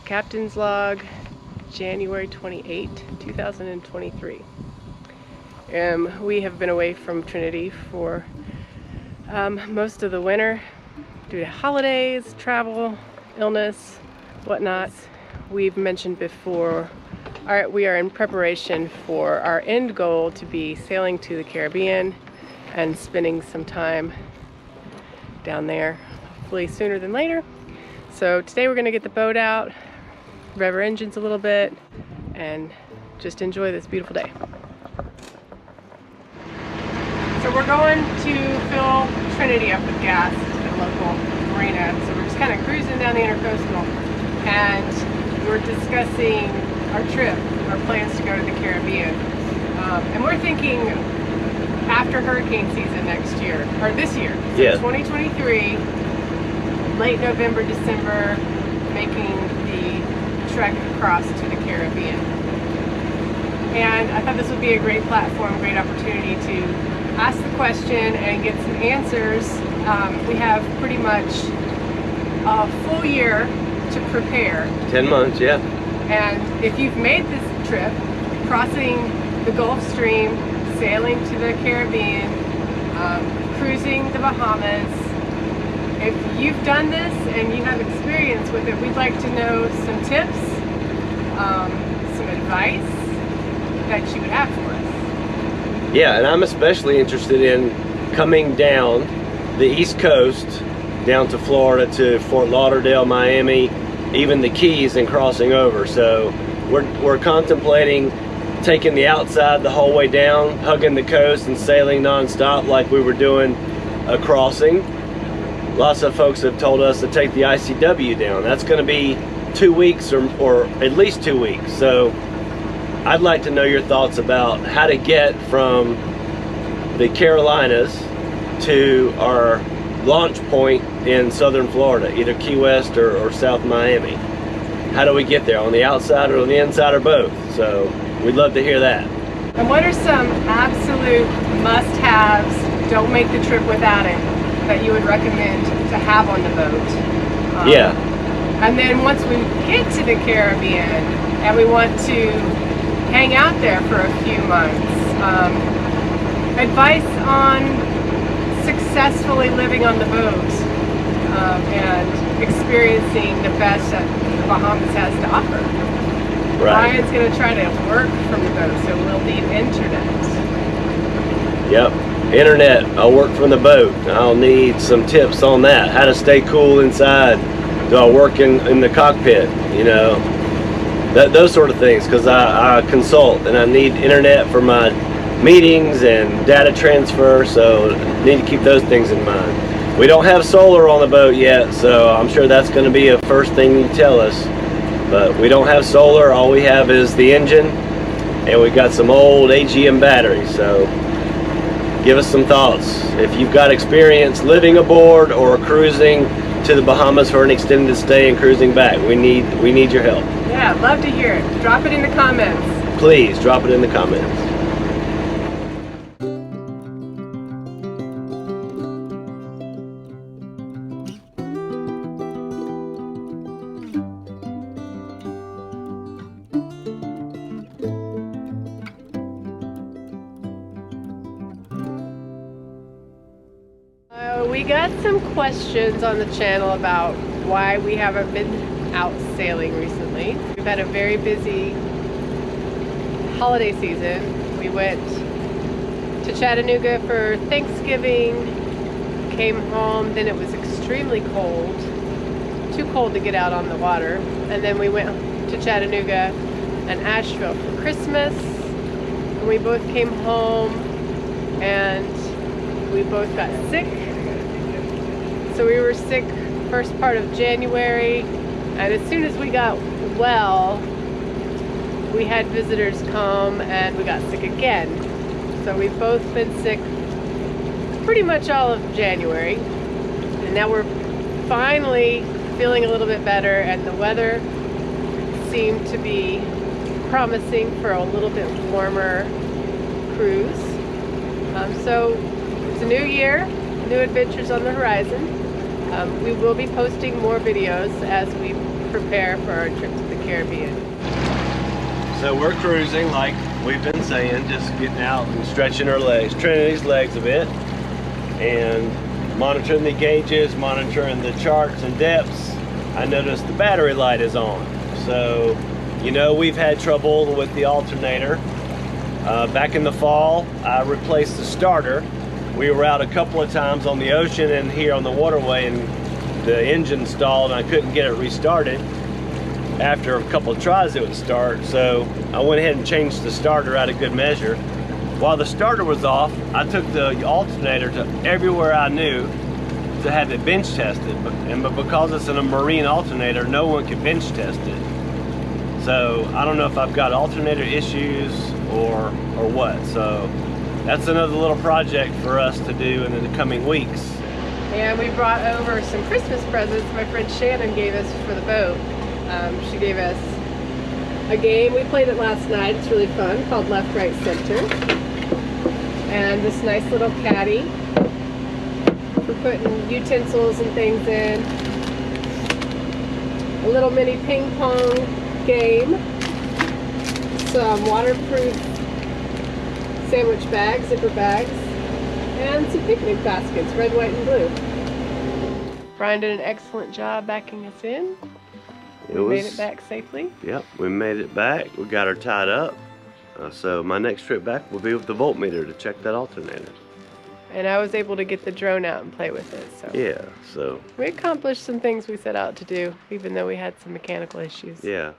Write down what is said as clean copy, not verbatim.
Captain's log, January 28, 2023. We have been away from Trinity for most of the winter due to holidays, travel, illness, whatnot. We've mentioned before, we are in preparation for our end goal to be sailing to the Caribbean and spending some time down there, hopefully sooner than later. So today we're going to get the boat out, rev our engines a little bit, and just enjoy this beautiful day. So we're going to fill Trinity up with gas at a local marina. So we're just kind of cruising down the intercoastal, and we're discussing our trip, our plans to go to the Caribbean. And we're thinking after hurricane season next year, or this year, so yeah. 2023, late November, December, making the trek across to the Caribbean. And I thought this would be a great platform, great opportunity to ask the question and get some answers. We have pretty much a full year to prepare. 10 months, yeah. And if you've made this trip, crossing the Gulf Stream, sailing to the Caribbean, cruising the Bahamas, if you've done this and you have experience with it, we'd like to know some tips, some advice that you would have for us. Yeah, and I'm especially interested in coming down the East Coast, down to Florida, to Fort Lauderdale, Miami, even the Keys, and crossing over. So we're contemplating taking the outside the whole way down, hugging the coast and sailing nonstop like we were doing a crossing. Lots of folks have told us to take the ICW down. That's going to be 2 weeks or at least 2 weeks. So I'd like to know your thoughts about how to get from the Carolinas to our launch point in southern Florida, either Key West or South Miami. How do we get there, on the outside or on the inside, or both? So we'd love to hear that. And what are some absolute must-haves, don't make the trip without it, that you would recommend to have on the boat? Yeah. And then once we get to the Caribbean and we want to hang out there for a few months, advice on successfully living on the boat and experiencing the best that the Bahamas has to offer. Right. Ryan's going to try to work from the boat, so we'll need internet. Yep. Internet. I'll work from the boat. I'll need some tips on that. How to stay cool inside. Do I work in the cockpit? You know, those sort of things, because I consult and I need internet for my meetings and data transfer, so need to keep those things in mind. We don't have solar on the boat yet, so I'm sure that's going to be a first thing you tell us. But we don't have solar. All we have is the engine, and we've got some old AGM batteries. So give us some thoughts. If you've got experience living aboard or cruising to the Bahamas for an extended stay and cruising back, we need your help. Yeah, I'd love to hear it. Drop it in the comments. Please drop it in the comments. We got some questions on the channel about why we haven't been out sailing recently. We've had a very busy holiday season. We went to Chattanooga for Thanksgiving, came home, then it was extremely cold, too cold to get out on the water, and then we went to Chattanooga and Asheville for Christmas, and we both came home and we both got sick. So we were sick first part of January, and as soon as we got well, we had visitors come and we got sick again. So we've both been sick pretty much all of January, and now we're finally feeling a little bit better, and the weather seemed to be promising for a little bit warmer cruise. So it's a new year, new adventures on the horizon. We will be posting more videos as we prepare for our trip to the Caribbean. So we're cruising like we've been saying, just getting out and stretching our legs, Trinity's legs a bit, and monitoring the gauges, monitoring the charts and depths. I noticed the battery light is on. So, you know, we've had trouble with the alternator. Back in the fall, I replaced the starter. We were out a couple of times on the ocean and here on the waterway, and the engine stalled and I couldn't get it restarted. After a couple of tries it would start, so I went ahead and changed the starter out of good measure. While the starter was off, I took the alternator to everywhere I knew to have it bench tested, but because it's in a marine alternator, no one can bench test it. So I don't know if I've got alternator issues or what. So that's another little project for us to do in the coming weeks. And we brought over some Christmas presents my friend Shannon gave us for the boat. She gave us a game. We played it last night. It's really fun, called Left, Right, Center. And this nice little caddy for putting utensils and things in. A little mini ping pong game. Some waterproof sandwich bags, zipper bags, and some picnic baskets, red, white, and blue. Brian did an excellent job backing us in. We made it back safely. Yep, we made it back. We got her tied up. So my next trip back will be with the voltmeter to check that alternator. And I was able to get the drone out and play with it. So yeah, so we accomplished some things we set out to do, even though we had some mechanical issues. Yeah.